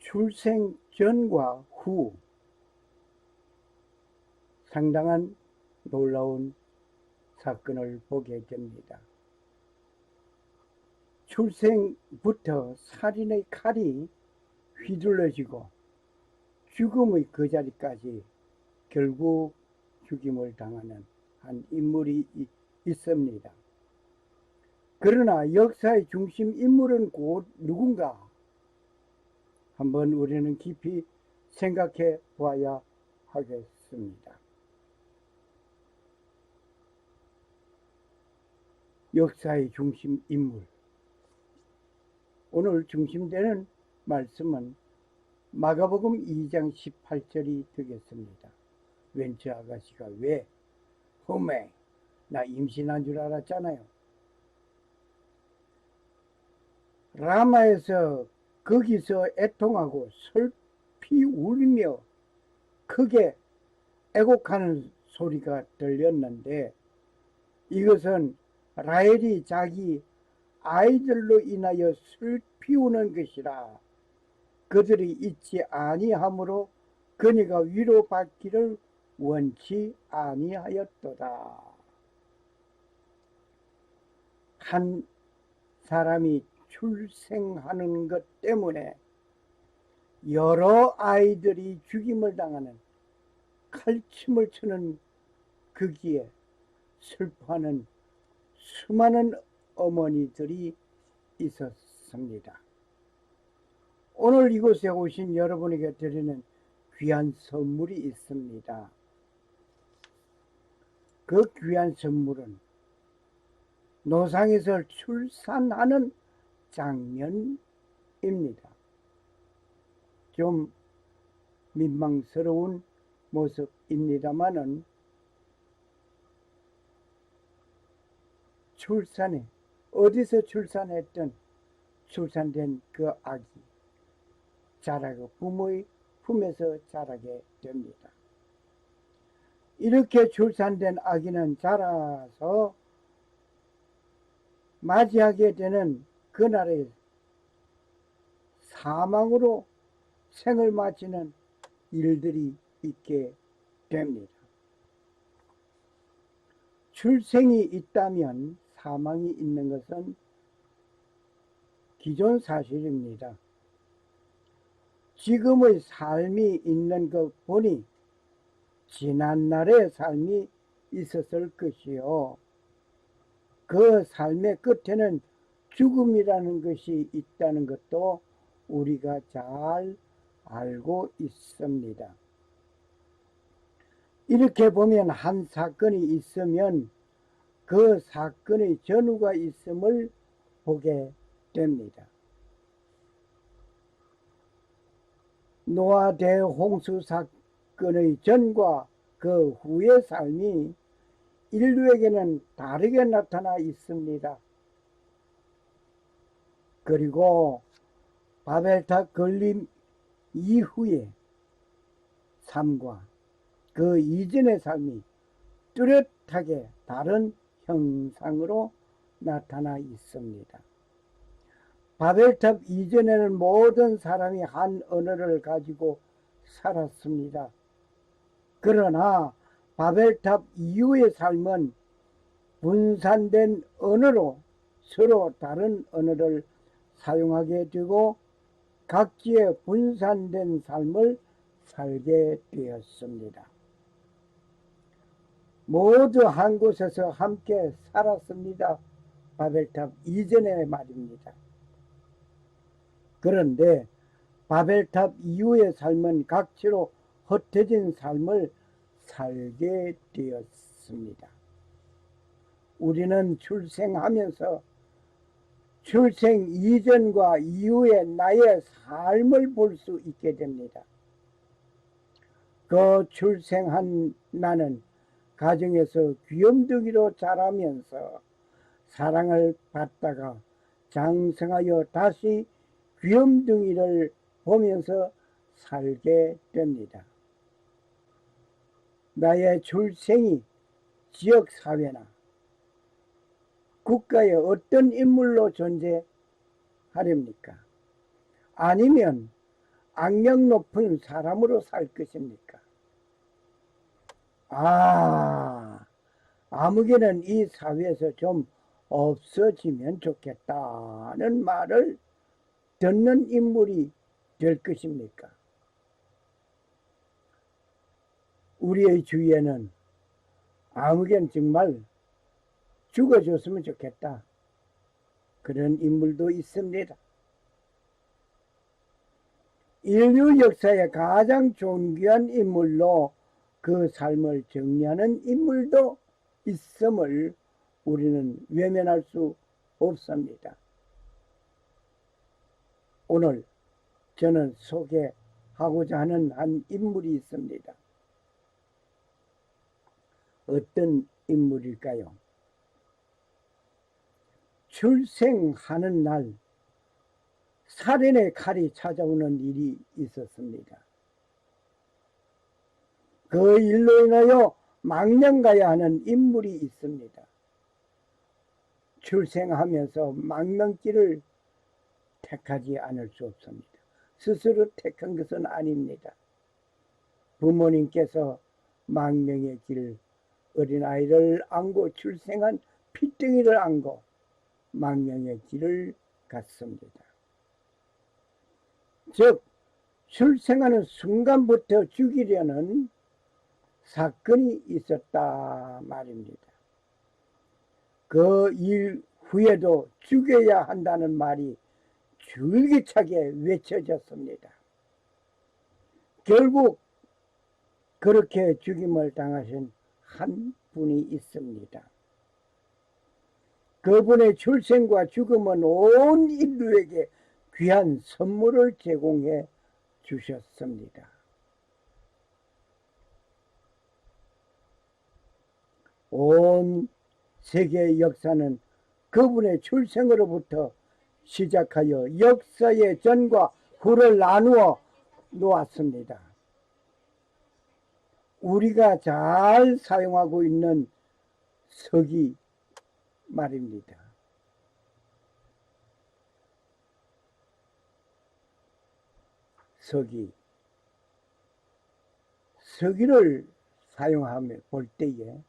출생 전과 후 상당한 놀라운 사건을 보게 됩니다. 출생부터 살인의 칼이 휘둘러지고 죽음의 그 자리까지 결국 죽임을 당하는 한 인물이 있습니다. 그러나 역사의 중심 인물은 곧 누군가? 한번 우리는 깊이 생각해 봐야 하겠습니다. 역사의 중심 인물. 오늘 중심되는 말씀은 마가복음 2장 18절이 되겠습니다. 웬처 아가씨가 왜 험해? 나 임신한 줄 알았잖아요. 라마에서 거기서 애통하고 슬피 울며 크게 애곡하는 소리가 들렸는데 이것은 라헬이 자기 아이들로 인하여 슬피 우는 것이라 그들이 잊지 아니하므로 그녀가 위로받기를 원치 아니하였도다. 한 사람이 출생하는 것 때문에 여러 아이들이 죽임을 당하는 칼침을 치는 거기에 슬퍼하는 수많은 어머니들이 있었습니다. 오늘 이곳에 오신 여러분에게 드리는 귀한 선물이 있습니다. 그 귀한 선물은 노상에서 출산하는 장면입니다. 좀 민망스러운 모습입니다만은 출산에 어디서 출산했든 출산된 그 아기 자라고 부모의 품에서 자라게 됩니다. 이렇게 출산된 아기는 자라서 맞이하게 되는 그날의 사망으로 생을 마치는 일들이 있게 됩니다. 출생이 있다면 사망이 있는 것은 기존 사실입니다. 지금의 삶이 있는 것 보니 지난날의 삶이 있었을 것이요. 그 삶의 끝에는 죽음이라는 것이 있다는 것도 우리가 잘 알고 있습니다. 이렇게 보면 한 사건이 있으면 그 사건의 전후가 있음을 보게 됩니다. 노아 대홍수 사건의 전과 그 후의 삶이 인류에게는 다르게 나타나 있습니다. 그리고 바벨탑 건림 이후의 삶과 그 이전의 삶이 뚜렷하게 다른 형상으로 나타나 있습니다. 바벨탑 이전에는 모든 사람이 한 언어를 가지고 살았습니다. 그러나 바벨탑 이후의 삶은 분산된 언어로 서로 다른 언어를 사용하게 되고 각지의 분산된 삶을 살게 되었습니다. 모두 한 곳에서 함께 살았습니다. 바벨탑 이전의 말입니다. 그런데 바벨탑 이후의 삶은 각지로 흩어진 삶을 살게 되었습니다. 우리는 출생하면서 출생 이전과 이후의 나의 삶을 볼 수 있게 됩니다. 그 출생한 나는 가정에서 귀염둥이로 자라면서 사랑을 받다가 장성하여 다시 귀염둥이를 보면서 살게 됩니다. 나의 출생이 지역사회나 국가의 어떤 인물로 존재하렵니까? 아니면 악력 높은 사람으로 살 것입니까? 아무개는 이 사회에서 좀 없어지면 좋겠다는 말을 듣는 인물이 될 것입니까? 우리의 주위에는 아무개는 정말 죽어줬으면 좋겠다, 그런 인물도 있습니다. 인류 역사의 가장 존귀한 인물로 그 삶을 정리하는 인물도 있음을 우리는 외면할 수 없습니다. 오늘 저는 소개하고자 하는 한 인물이 있습니다. 어떤 인물일까요? 출생하는 날 살인의 칼이 찾아오는 일이 있었습니다. 그 일로 인하여 망명가야 하는 인물이 있습니다. 출생하면서 망명길을 택하지 않을 수 없습니다. 스스로 택한 것은 아닙니다. 부모님께서 망명의 길, 어린아이를 안고 출생한 핏덩이를 안고 망명의 길을 갔습니다. 즉 출생하는 순간부터 죽이려는 사건이 있었다 말입니다. 그 일 후에도 죽여야 한다는 말이 줄기차게 외쳐졌습니다. 결국 그렇게 죽임을 당하신 한 분이 있습니다. 그분의 출생과 죽음은 온 인류에게 귀한 선물을 제공해 주셨습니다. 온 세계의 역사는 그분의 출생으로부터 시작하여 역사의 전과 후를 나누어 놓았습니다. 우리가 잘 사용하고 있는 서기 말입니다. 서기를 사용하며 볼 때에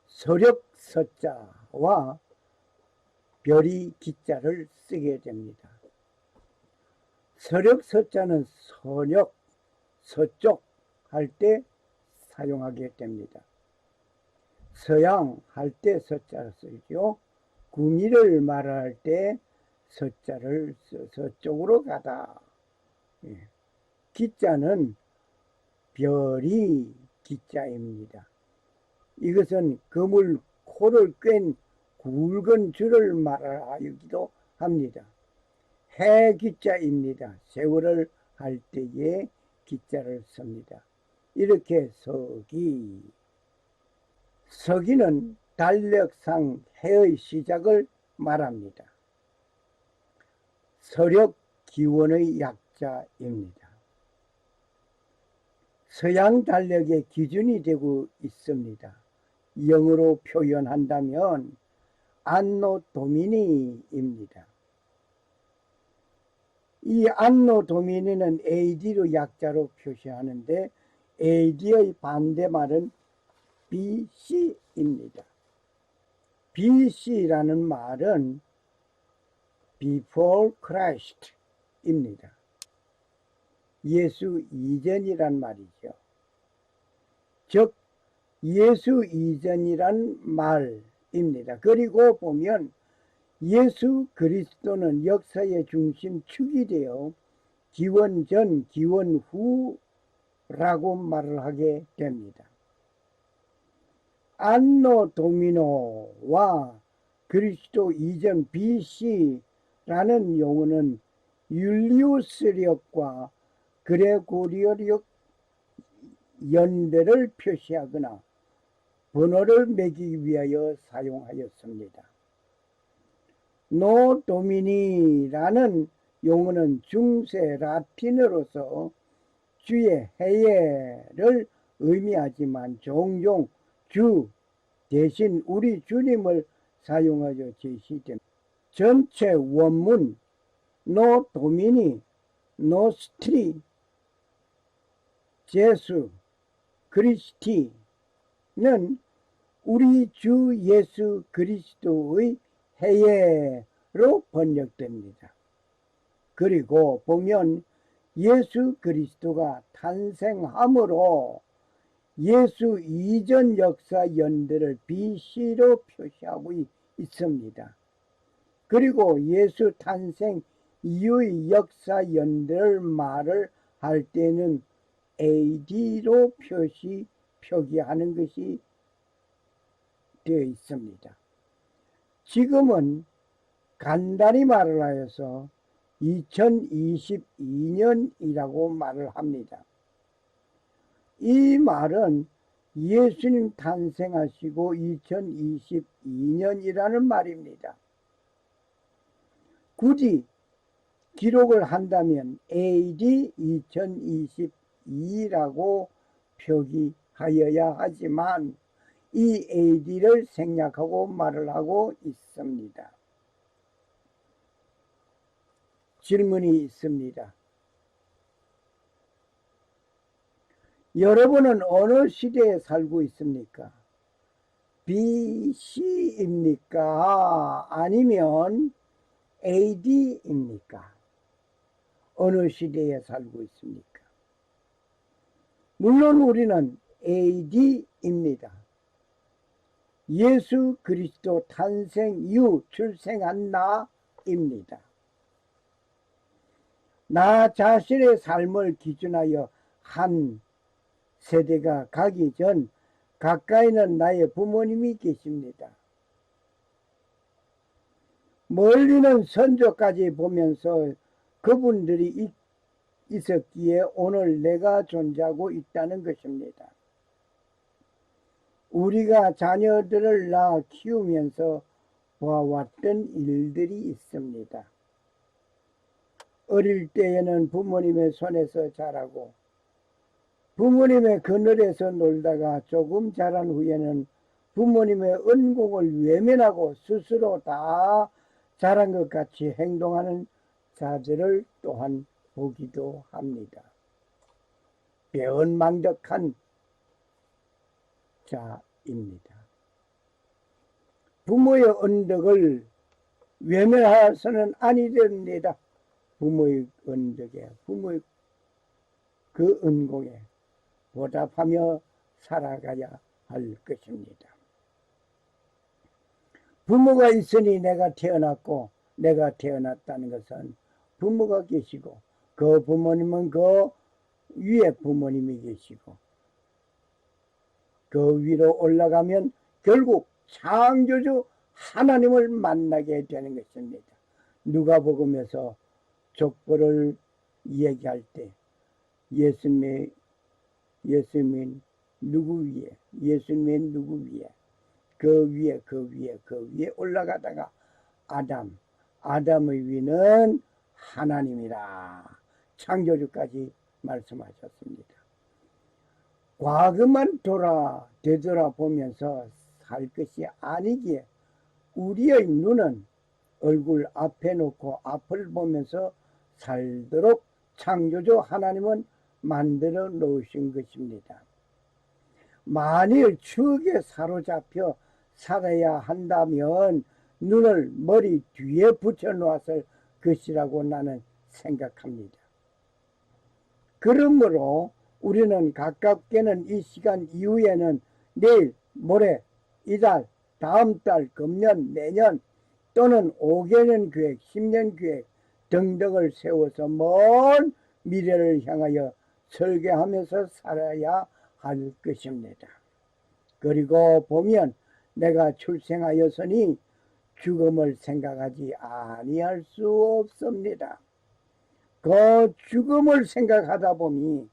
서력 서자와 별이 기자를 쓰게 됩니다. 서력 서자는 서력, 서쪽 할 때 사용하게 됩니다. 서양 할 때 서자를 쓰죠. 구미를 말할 때 서자를 서쪽으로 가다. 기자는 별이 기자입니다. 이것은 그물 코를 꿰인 굵은 줄을 말하기도 합니다. 해 기자입니다. 세월을 할 때에 기자를 씁니다. 이렇게 서기는 달력상 해의 시작을 말합니다. 서력 기원의 약자입니다. 서양 달력의 기준이 되고 있습니다. 영어로 표현한다면 안노 도미니입니다. 이 안노 도미니는 AD로 약자로 표시하는데 AD의 반대말은 BC입니다. BC라는 말은 Before Christ입니다. 예수 이전이란 말이죠. 즉 예수 이전이란 말입니다. 그리고 보면 예수 그리스도는 역사의 중심축이 되어 기원 전, 기원 후라고 말을 하게 됩니다. 안노 도미노와 그리스도 이전 BC라는 용어는 율리우스력과 그레고리오력 연배를 표시하거나 번호를 매기기 위하여 사용하였습니다. 노 도미니라는 용어는 중세 라틴어로서 주의 해예를 의미하지만 종종 주 대신 우리 주님을 사용하여 제시됩니다. 전체 원문 노 도미니 노스트리 제수 그리스티는 우리 주 예수 그리스도의 해예로 번역됩니다. 그리고 보면 예수 그리스도가 탄생함으로 예수 이전 역사 연대를 BC로 표시하고 있습니다. 그리고 예수 탄생 이후의 역사 연대를 말을 할 때는 AD로 표기하는 것이 되어 있습니다. 지금은 간단히 말을 하여서 2022년이라고 말을 합니다. 이 말은 예수님 탄생하시고 2022년이라는 말입니다. 굳이 기록을 한다면 AD 2022라고 표기하여야 하지만 이 AD를 생략하고 말을 하고 있습니다. 질문이 있습니다. 여러분은 어느 시대에 살고 있습니까? BC입니까? 아니면 AD입니까? 어느 시대에 살고 있습니까? 물론 우리는 AD입니다. 예수 그리스도 탄생 이후 출생한 나입니다. 나 자신의 삶을 기준하여 한 세대가 가기 전 가까이는 나의 부모님이 계십니다. 멀리는 선조까지 보면서 그분들이 있었기에 오늘 내가 존재하고 있다는 것입니다. 우리가 자녀들을 낳아 키우면서 보아왔던 일들이 있습니다. 어릴 때에는 부모님의 손에서 자라고 부모님의 그늘에서 놀다가 조금 자란 후에는 부모님의 은공을 외면하고 스스로 다 자란 것 같이 행동하는 자들을 또한 보기도 합니다. 배은망덕한 자입니다. 부모의 언덕을 외면해서는 아니 됩니다. 부모의 언덕에, 부모의 그 은공에 보답하며 살아가야 할 것입니다. 부모가 있으니 내가 태어났고 내가 태어났다는 것은 부모가 계시고 그 부모님은 그 위에 부모님이 계시고 그 위로 올라가면 결국 창조주 하나님을 만나게 되는 것입니다. 누가복음에서 족보를 얘기할 때 예수님의 누구 위에, 예수님의 누구 위에, 그 위에 올라가다가 아담의 위는 하나님이라 창조주까지 말씀하셨습니다. 과거만 되돌아보면서 살 것이 아니기에 우리의 눈은 얼굴 앞에 놓고 앞을 보면서 살도록 창조주 하나님은 만들어 놓으신 것입니다. 만일 추억에 사로잡혀 살아야 한다면 눈을 머리 뒤에 붙여 놓았을 것이라고 나는 생각합니다. 그러므로 우리는 가깝게는 이 시간 이후에는 내일, 모레, 이달, 다음 달, 금년, 내년 또는 5개년 계획, 10년 계획 등등을 세워서 먼 미래를 향하여 설계하면서 살아야 할 것입니다. 그리고 보면 내가 출생하였으니 죽음을 생각하지 아니할 수 없습니다. 그 죽음을 생각하다 보니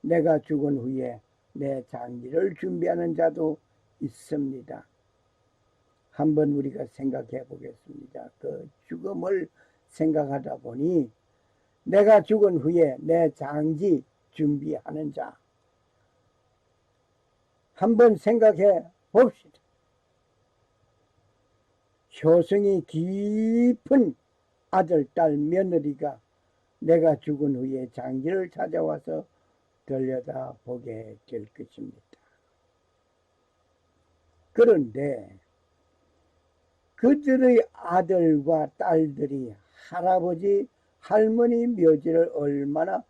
내가 죽은 후에 내 장기를 준비하는 자도 있습니다. 한번 우리가 생각해 보겠습니다. 그 죽음을 생각하다 보니 내가 죽은 후에 내 장기 준비하는 자 한번 생각해 봅시다. 효성이 깊은 아들, 딸, 며느리가 내가 죽은 후에 장기를 찾아와서 들여다보게 될 것입니다. 그런데 그들의 아들과 딸들이 할아버지 할머니 묘지를 얼마나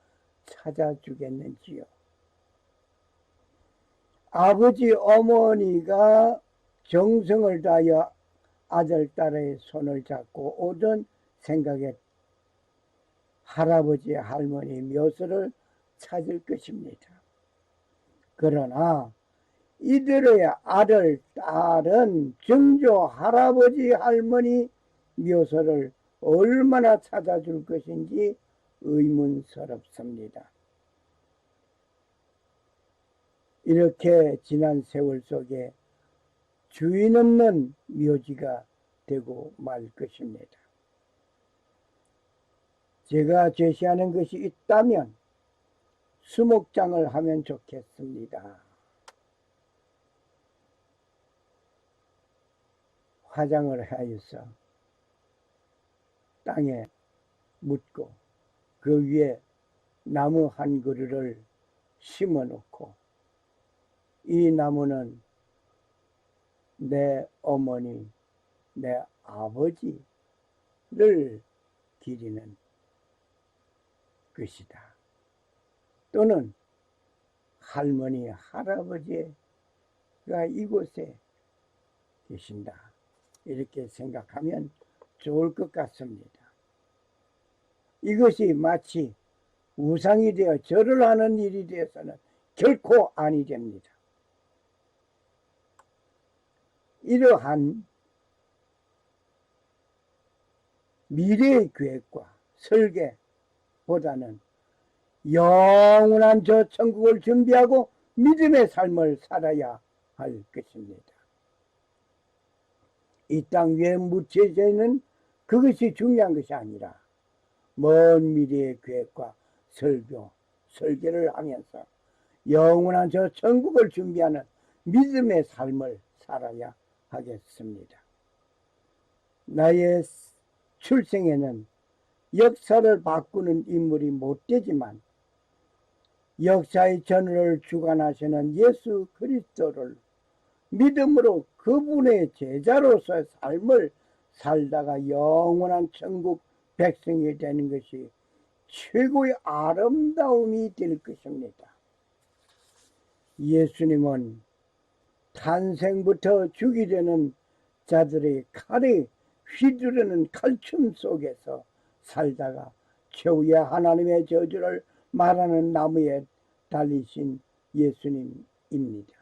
찾아주겠는지요. 아버지 어머니가 정성을 다하여 아들 딸의 손을 잡고 오던 생각에 할아버지 할머니 묘소를 찾을 것입니다. 그러나 이들의 아들 딸은 정조 할아버지 할머니 묘소를 얼마나 찾아줄 것인지 의문스럽습니다. 이렇게 지난 세월 속에 주인 없는 묘지가 되고 말 것입니다. 제가 제시하는 것이 있다면 수목장을 하면 좋겠습니다. 화장을 하여서 땅에 묻고 그 위에 나무 한 그루를 심어 놓고 이 나무는 내 어머니, 내 아버지를 기리는 것이다. 또는 할머니, 할아버지가 이곳에 계신다. 이렇게 생각하면 좋을 것 같습니다. 이것이 마치 우상이 되어 절을 하는 일이 되어서는 결코 아니 됩니다. 이러한 미래의 계획과 설계보다는 영원한 저 천국을 준비하고 믿음의 삶을 살아야 할 것입니다. 이 땅 위에 묻혀져 있는 그것이 중요한 것이 아니라 먼 미래의 계획과 설계를 하면서 영원한 저 천국을 준비하는 믿음의 삶을 살아야 하겠습니다. 나의 출생에는 역사를 바꾸는 인물이 못 되지만 역사의 전후를 주관하시는 예수 그리스도를 믿음으로 그분의 제자로서의 삶을 살다가 영원한 천국 백성이 되는 것이 최고의 아름다움이 될 것입니다. 예수님은 탄생부터 죽이려는 자들의 칼에 휘두르는 칼춤 속에서 살다가 최후의 하나님의 저주를 말하는 나무에 달리신 예수님입니다.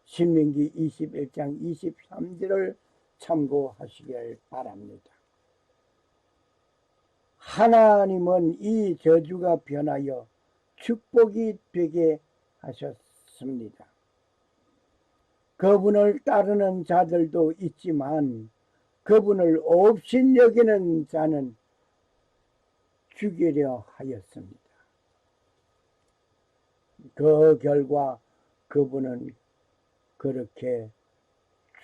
신명기 21장 23절을 참고하시길 바랍니다. 하나님은 이 저주가 변하여 축복이 되게 하셨습니다. 그분을 따르는 자들도 있지만 그분을 업신 여기는 자는 죽이려 하였습니다. 그 결과 그분은 그렇게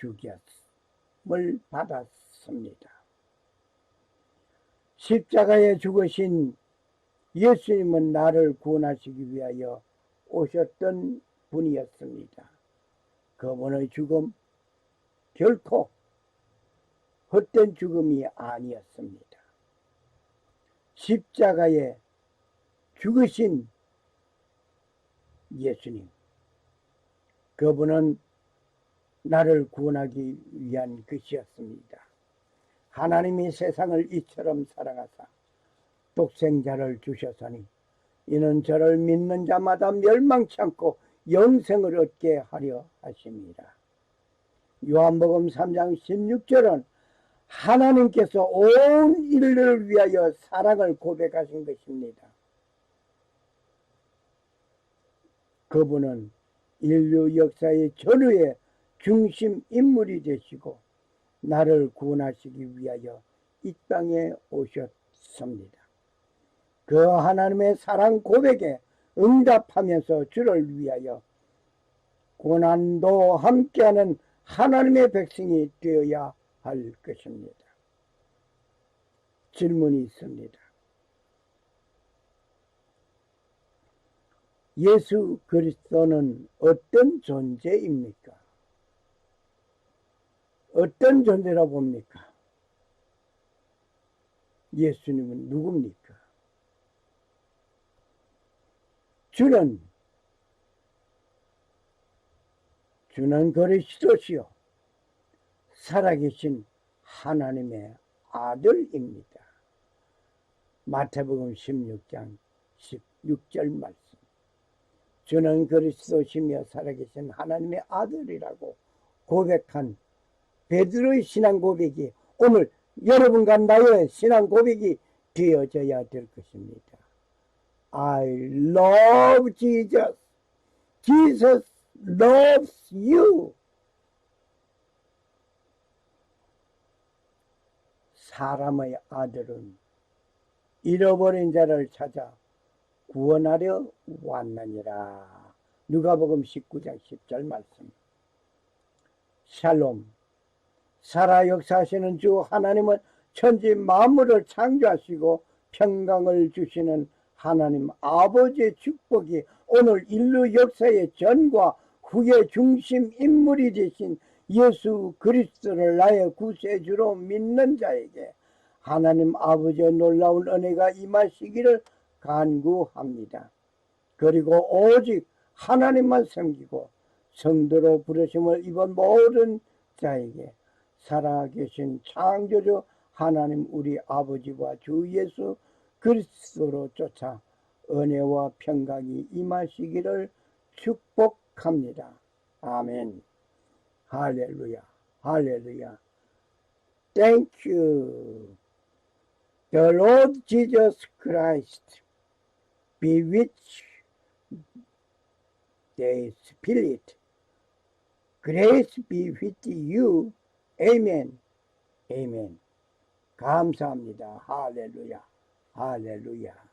죽였음을 받았습니다. 십자가에 죽으신 예수님은 나를 구원하시기 위하여 오셨던 분이었습니다. 그분의 죽음 결코 헛된 죽음이 아니었습니다. 십자가에 죽으신 예수님, 그분은 나를 구원하기 위한 것이었습니다. 하나님이 세상을 이처럼 사랑하사 독생자를 주셨으니 이는 저를 믿는 자마다 멸망치 않고 영생을 얻게 하려 하십니다. 요한복음 3장 16절은 하나님께서 온 인류를 위하여 사랑을 고백하신 것입니다. 그분은 인류 역사의 전후의 중심 인물이 되시고 나를 구원하시기 위하여 이 땅에 오셨습니다. 그 하나님의 사랑 고백에 응답하면서 주를 위하여 고난도 함께하는 하나님의 백성이 되어야 할 것입니다. 질문이 있습니다. 예수 그리스도는 어떤 존재입니까? 어떤 존재라고 봅니까? 예수님은 누굽니까? 주는 그리스도시요 살아계신 하나님의 아들입니다. 마태복음 16장 16절 말씀. 주는 그리스도시며 살아계신 하나님의 아들이라고 고백한 베드로의 신앙 고백이 오늘 여러분과 나의 신앙 고백이 되어져야 될 것입니다. I love Jesus. Jesus loves you. 사람의 아들은 잃어버린 자를 찾아 구원하려 왔느니라. 누가복음 19장 10절 말씀. 샬롬. 살아 역사하시는 주 하나님은 천지 만물을 창조하시고 평강을 주시는 하나님 아버지의 축복이 오늘 인류 역사의 전과 후의 중심 인물이 되신 예수 그리스도를 나의 구세주로 믿는 자에게 하나님 아버지의 놀라운 은혜가 임하시기를 간구합니다. 그리고 오직 하나님만 섬기고 성도로 부르심을 입은 모든 자에게 살아계신 창조주 하나님 우리 아버지와 주 예수 그리스도로 쫓아 은혜와 평강이 임하시기를 축복합니다. 아멘. 할렐루야. 할렐루야. Thank you. The Lord Jesus Christ be with the Spirit. Grace be with you. Amen. Amen. 감사합니다. 할렐루야. 할렐루야.